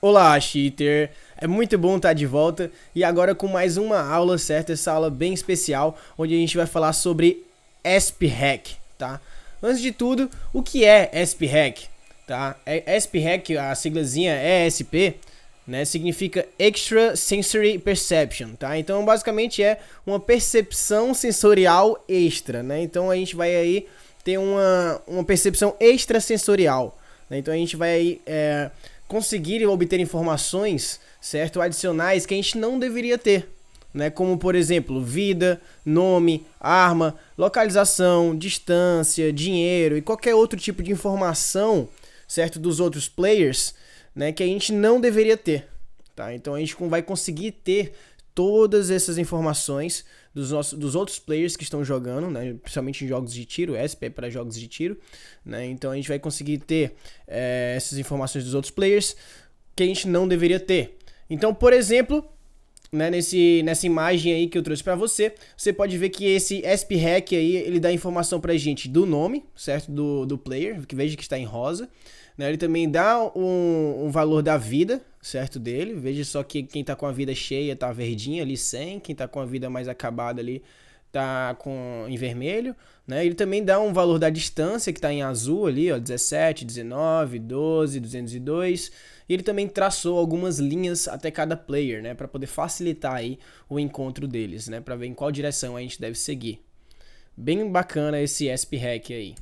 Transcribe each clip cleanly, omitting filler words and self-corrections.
Olá, cheater! É muito bom estar de volta e agora com mais uma aula, certo? Essa aula bem especial, onde a gente vai falar sobre ASP-Hack, tá? Antes de tudo, o que é ASP-Hack, tá? ASP-Hack, a siglazinha ESP, né? Significa Extra Sensory Perception, tá? Então, basicamente é uma percepção sensorial extra, né? Então, a gente vai aí ter uma percepção extrasensorial, né? Então, a gente vai aí conseguir obter informações, certo, adicionais que a gente não deveria ter, né? Como, por exemplo, vida, nome, arma, localização, distância, dinheiro e qualquer outro tipo de informação, certo, dos outros players, né, que a gente não deveria ter, tá? Então a gente vai conseguir ter todas essas informações dos outros players que estão jogando, né, principalmente em jogos de tiro, ESP é para jogos de tiro, né? Então a gente vai conseguir ter essas informações dos outros players que a gente não deveria ter. Então, por exemplo, né, nessa imagem aí que eu trouxe para você, você pode ver que esse ASP-Hack aí, ele dá informação pra gente do nome, certo, do player, que veja que está em rosa, né? Ele também dá um valor da vida, certo, dele. Veja só que quem tá com a vida cheia tá verdinho ali, 100. Quem tá com a vida mais acabada ali tá em vermelho, né? Ele também dá um valor da distância, que tá em azul ali, ó, 17, 19, 12, 202. E ele também traçou algumas linhas até cada player, né, para poder facilitar aí o encontro deles, né, para ver em qual direção a gente deve seguir. Bem bacana esse ASP-Hack aí,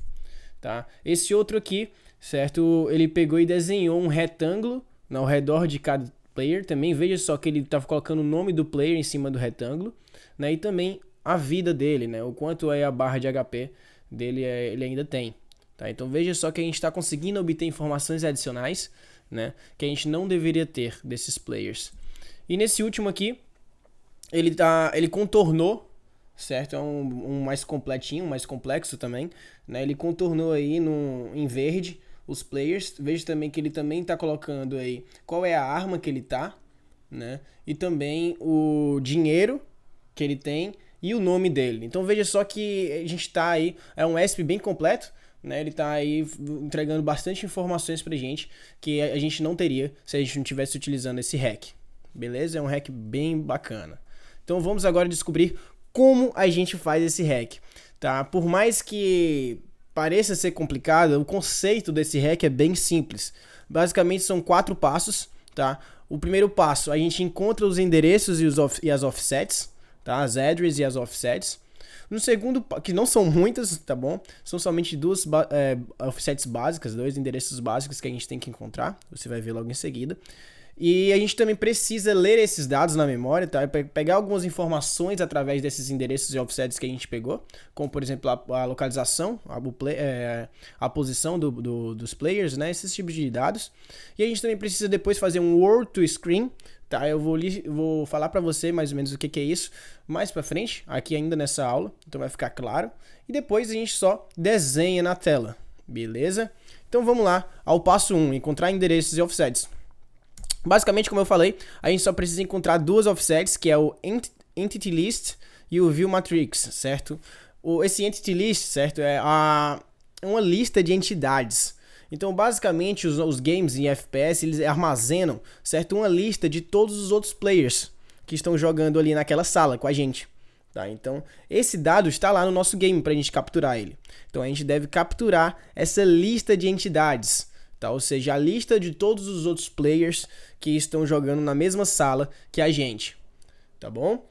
tá? Esse outro aqui, certo? Ele pegou e desenhou um retângulo ao redor de cada player. Também veja só que ele estava colocando o nome do player em cima do retângulo, né? E também a vida dele, né? O quanto é a barra de HP dele ele ainda tem, tá? Então veja só que a gente está conseguindo obter informações adicionais, né, que a gente não deveria ter desses players. E nesse último aqui, ele contornou, certo? É um mais completinho, mais complexo também, né? Ele contornou aí em verde os players. Veja também que ele também está colocando aí qual é a arma que ele tá, né? E também o dinheiro que ele tem e o nome dele. Então veja só que a gente tá aí, é um ESP bem completo, né? Ele tá aí entregando bastante informações pra gente que a gente não teria se a gente não tivesse utilizando esse hack. Beleza? É um hack bem bacana. Então vamos agora descobrir como a gente faz esse hack, tá? Por mais que pareça ser complicado, o conceito desse hack é bem simples. Basicamente são 4 passos, tá? O primeiro passo, a gente encontra os endereços e as offsets, tá? As addresses e as offsets. No segundo, que não são muitas, tá bom? São somente duas offsets básicas, 2 endereços básicos que a gente tem que encontrar. Você vai ver logo em seguida. E a gente também precisa ler esses dados na memória, tá? Pegar algumas informações através desses endereços e offsets que a gente pegou, como por exemplo a localização, a posição dos players, né? Esses tipos de dados. E a gente também precisa depois fazer um word to screen, tá? Eu vou falar para você mais ou menos o que é isso mais para frente, aqui ainda nessa aula, então vai ficar claro. E depois a gente só desenha na tela, beleza? Então vamos lá ao passo 1, encontrar endereços e offsets. Basicamente, como eu falei, a gente só precisa encontrar 2 offsets, que é o Entity List e o View Matrix, certo? Esse Entity List, certo, é uma lista de entidades. Então, basicamente, os games em FPS, eles armazenam, certo, uma lista de todos os outros players que estão jogando ali naquela sala com a gente, tá? Então, esse dado está lá no nosso game para a gente capturar ele. Então, a gente deve capturar essa lista de entidades, tá? Ou seja, a lista de todos os outros players que estão jogando na mesma sala que a gente, tá bom?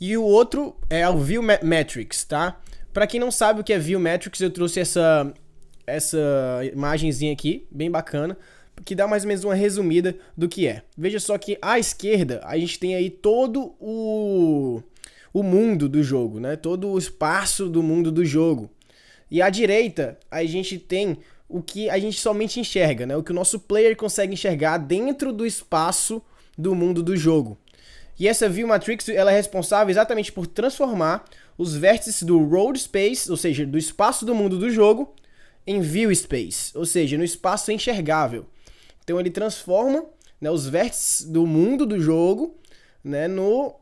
E o outro é o View Matrix, tá? Para quem não sabe o que é View Matrix, eu trouxe essa imagenzinha aqui, bem bacana, que dá mais ou menos uma resumida do que é. Veja só que à esquerda a gente tem aí todo o mundo do jogo, né? Todo o espaço do mundo do jogo. E à direita a gente tem o que a gente somente enxerga, né? O que o nosso player consegue enxergar dentro do espaço do mundo do jogo. E essa View Matrix, ela é responsável exatamente por transformar os vértices do Road Space, ou seja, do espaço do mundo do jogo, em View Space, ou seja, no espaço enxergável. Então ele transforma, né, os vértices do mundo do jogo, né, no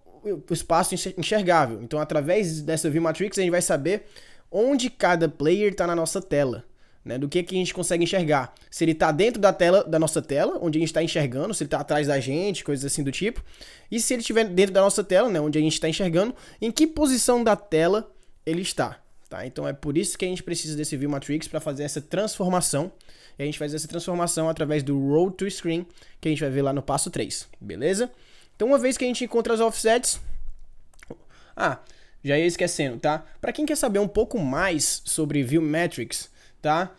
espaço enxergável. Então através dessa View Matrix a gente vai saber onde cada player está na nossa tela, né, do que a gente consegue enxergar. Se ele está dentro da tela, da nossa tela, onde a gente está enxergando, se ele está atrás da gente, coisas assim do tipo. E se ele estiver dentro da nossa tela, né, onde a gente está enxergando, em que posição da tela ele está. Tá? Então é por isso que a gente precisa desse View Matrix para fazer essa transformação. E a gente faz essa transformação através do Road to Screen, que a gente vai ver lá no passo 3, beleza? Então uma vez que a gente encontra as offsets... já ia esquecendo, tá? Para quem quer saber um pouco mais sobre View Matrix, tá?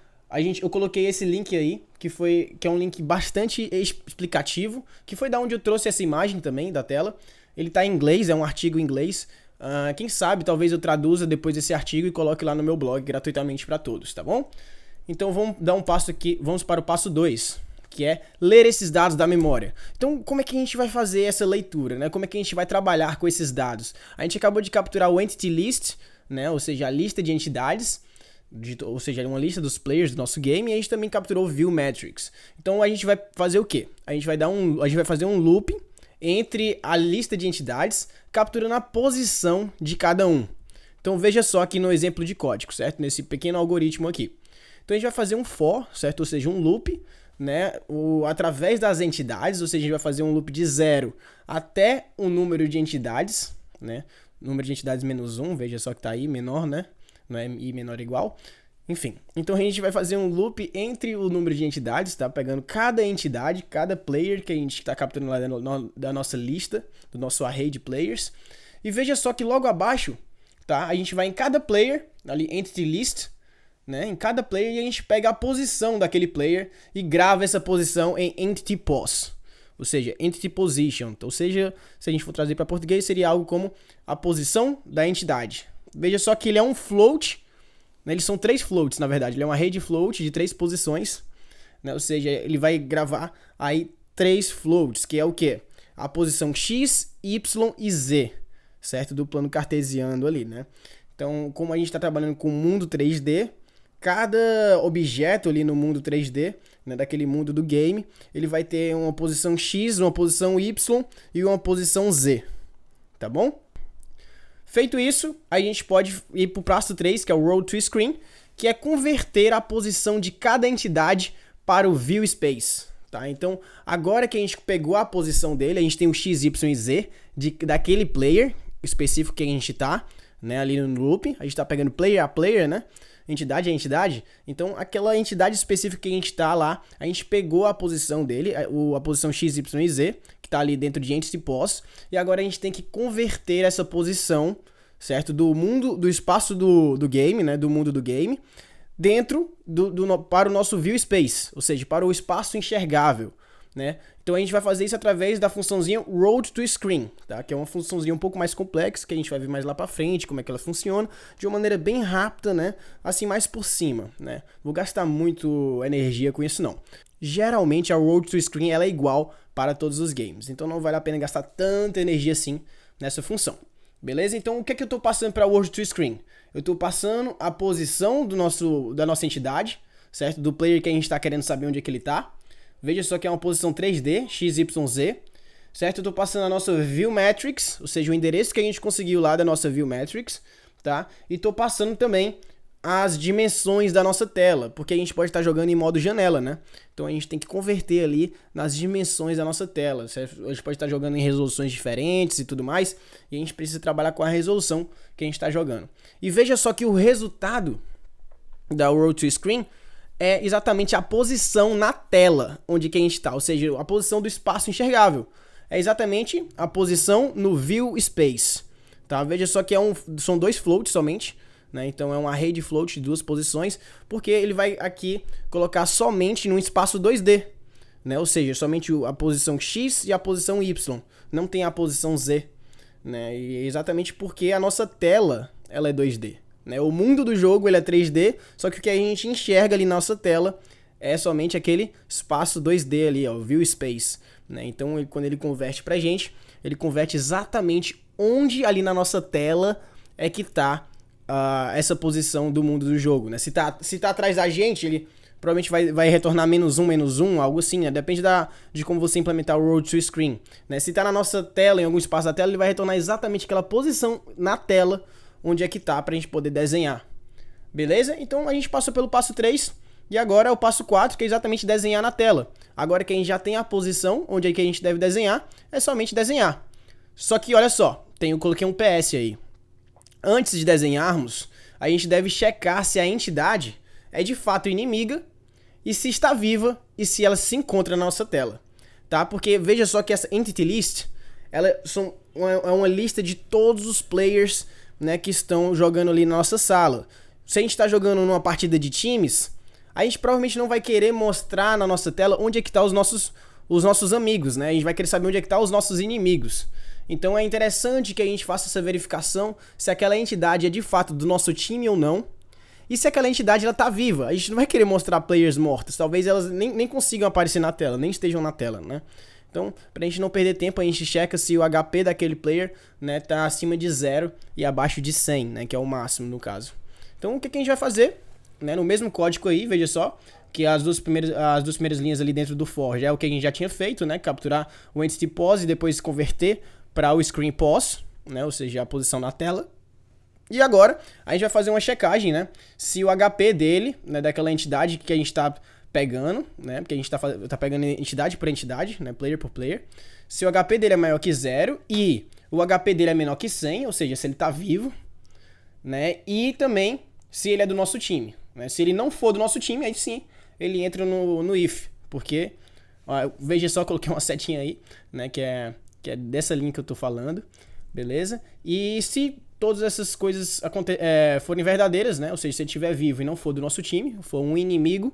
Eu coloquei esse link aí, que é um link bastante explicativo, que foi da onde eu trouxe essa imagem também da tela. Ele tá em inglês, é um artigo em inglês. Quem sabe, talvez eu traduza depois esse artigo e coloque lá no meu blog gratuitamente para todos, tá bom? Então vamos dar um passo aqui, vamos para o passo 2, que é ler esses dados da memória. Então, como é que a gente vai fazer essa leitura, né? Como é que a gente vai trabalhar com esses dados? A gente acabou de capturar o Entity List, né? Ou seja, a lista de entidades, ou seja, uma lista dos players do nosso game, e a gente também capturou o View Matrix. Então, a gente vai fazer o quê? A gente vai fazer um loop entre a lista de entidades, capturando a posição de cada um. Então, veja só aqui no exemplo de código, certo? Nesse pequeno algoritmo aqui. Então, a gente vai fazer um for, certo? Ou seja, um loop, né, através das entidades, ou seja, a gente vai fazer um loop de 0 até o número de entidades, né, número de entidades menos 1, veja só que tá aí, menor, né, não é i menor ou igual, enfim. Então a gente vai fazer um loop entre o número de entidades, tá, pegando cada entidade, cada player que a gente está capturando lá da nossa lista, do nosso array de players, e veja só que logo abaixo, tá, a gente vai em cada player, ali, entity list, né, em cada player, e a gente pega a posição daquele player e grava essa posição em entity pos, ou seja, entity position. Ou seja, se a gente for trazer para português, seria algo como a posição da entidade. Veja só que ele é um float, né, eles são 3 floats, na verdade. Ele é um array de float de 3 posições, né, ou seja, ele vai gravar aí 3 floats, que é o quê? A posição x, y e z, certo? Do plano cartesiano ali, né? Então, como a gente está trabalhando com o mundo 3D, cada objeto ali no mundo 3D, né, daquele mundo do game, ele vai ter uma posição X, uma posição Y e uma posição Z, tá bom? Feito isso, a gente pode ir para o passo 3, que é o Road to Screen, que é converter a posição de cada entidade para o View Space, tá? Então, agora que a gente pegou a posição dele, a gente tem o X, Y e Z daquele player específico que a gente tá, né, ali no loop, a gente está pegando player a player, né? Entidade a entidade, então aquela entidade específica que a gente tá lá, a gente pegou a posição dele, a posição X, Y e Z, que tá ali dentro de entity pos, e agora a gente tem que converter essa posição, certo, do espaço do game, né, do mundo do game, dentro para o nosso view space, ou seja, para o espaço enxergável, né? Então a gente vai fazer isso através da funçãozinha Road to Screen, tá? Que é uma funçãozinha um pouco mais complexa, que a gente vai ver mais lá pra frente, como é que ela funciona, de uma maneira bem rápida, né? Assim, mais por cima, né? Vou gastar muito energia com isso, não. Geralmente a Road to Screen ela é igual para todos os games, então não vale a pena gastar tanta energia assim nessa função. Beleza? Então o que é que eu tô passando para Road to Screen? Eu tô passando a posição da nossa entidade, certo? Do player que a gente tá querendo saber onde é que ele tá. Veja só que é uma posição 3D, x, y, z, certo? Eu tô passando a nossa View Matrix, ou seja, o endereço que a gente conseguiu lá da nossa View Matrix, tá? E tô passando também as dimensões da nossa tela, porque a gente pode estar jogando em modo janela, né? Então a gente tem que converter ali nas dimensões da nossa tela, certo? A gente pode estar jogando em resoluções diferentes e tudo mais, e a gente precisa trabalhar com a resolução que a gente está jogando. E veja só que o resultado da Road to Screen é exatamente a posição na tela onde que a gente está, ou seja, a posição do espaço enxergável. É exatamente a posição no View Space, tá? Veja só que são 2 floats somente, né? Então é um array de float de 2 posições, porque ele vai aqui colocar somente num espaço 2D, né? Ou seja, somente a posição X e a posição Y, não tem a posição Z, né? E é exatamente porque a nossa tela ela é 2D. Né? O mundo do jogo ele é 3D, só que o que a gente enxerga ali na nossa tela é somente aquele espaço 2D ali, ó, o View Space. Né? Então, quando ele converte pra gente, ele converte exatamente onde ali na nossa tela é que tá essa posição do mundo do jogo. Né? Se tá atrás da gente, ele provavelmente vai retornar -1, algo assim, né? Depende de como você implementar o Road to Screen. Né? Se tá na nossa tela, em algum espaço da tela, ele vai retornar exatamente aquela posição na tela onde é que tá pra gente poder desenhar. Beleza? Então a gente passou pelo passo 3, E agora é o passo 4, que é exatamente desenhar na tela. Agora que a gente já tem a posição onde é que a gente deve desenhar, é somente desenhar. Só que olha só, eu coloquei um PS aí. Antes de desenharmos, a gente deve checar se a entidade é de fato inimiga e se está viva e se ela se encontra na nossa tela, tá? Porque veja só que essa Entity List, ela é uma lista de todos os players, né, que estão jogando ali na nossa sala. Se a gente está jogando numa partida de times, a gente provavelmente não vai querer mostrar na nossa tela onde é que estão os nossos amigos, né? A gente vai querer saber onde é que estão os nossos inimigos. Então é interessante que a gente faça essa verificação se aquela entidade é de fato do nosso time ou não. E se aquela entidade ela tá viva. A gente não vai querer mostrar players mortos. Talvez elas nem consigam aparecer na tela, nem estejam na tela, né? Então, pra gente não perder tempo, a gente checa se o HP daquele player, né, tá acima de 0 e abaixo de 100, né, que é o máximo no caso. Então, o que a gente vai fazer? Né, no mesmo código aí, veja só, que as duas primeiras linhas ali dentro do for já é o que a gente já tinha feito, né? Capturar o Entity Pose e depois converter para o Screen Pose, né? Ou seja, a posição na tela. E agora, a gente vai fazer uma checagem, né? Se o HP dele, né, daquela entidade que a gente está pegando, né? Porque a gente tá pegando entidade por entidade, né? Player por player. Se o HP dele é maior que 0 e o HP dele é menor que 100, ou seja, se ele tá vivo, né? E também se ele é do nosso time, né? Se ele não for do nosso time, aí sim ele entra no if, porque, ó, veja só, coloquei uma setinha aí, né? Que é dessa linha que eu tô falando, beleza? E se todas essas coisas forem verdadeiras, né? Ou seja, se ele estiver vivo e não for do nosso time, for um inimigo,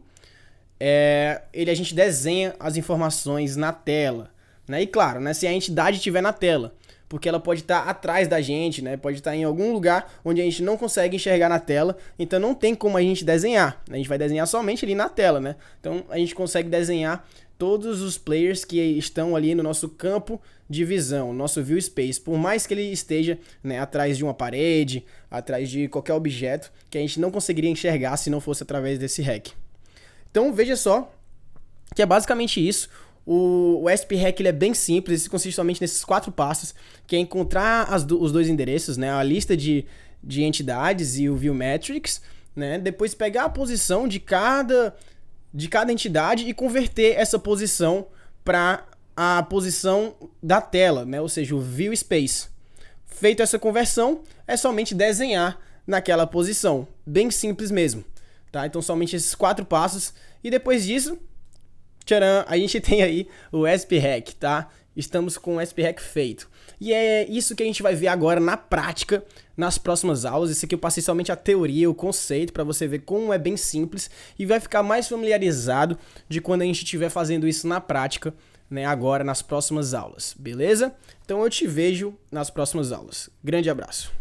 a gente desenha as informações na tela, né? E claro, né, se a entidade estiver na tela, porque ela pode estar atrás da gente, né? Pode estar em algum lugar onde a gente não consegue enxergar na tela, então não tem como a gente desenhar. A gente vai desenhar somente ali na tela, né? Então a gente consegue desenhar todos os players que estão ali no nosso campo de visão, nosso view space, por mais que ele esteja, né, atrás de uma parede, atrás de qualquer objeto que a gente não conseguiria enxergar se não fosse através desse hack. Então veja só que é basicamente isso. O SP-Hack ele é bem simples, ele consiste somente nesses 4 passos, que é encontrar os dois endereços, né, a lista de entidades e o View Metrics, né, depois pegar a posição de cada entidade e converter essa posição para a posição da tela, né, ou seja, o View Space. Feito essa conversão, é somente desenhar naquela posição, bem simples mesmo, tá? Então somente esses 4 passos e depois disso, tcharam, a gente tem aí o SP-Hack, tá? Estamos com o SP-Hack feito. E é isso que a gente vai ver agora na prática, nas próximas aulas. Isso aqui eu passei somente a teoria, o conceito, para você ver como é bem simples e vai ficar mais familiarizado de quando a gente estiver fazendo isso na prática, né, agora nas próximas aulas, beleza? Então eu te vejo nas próximas aulas. Grande abraço.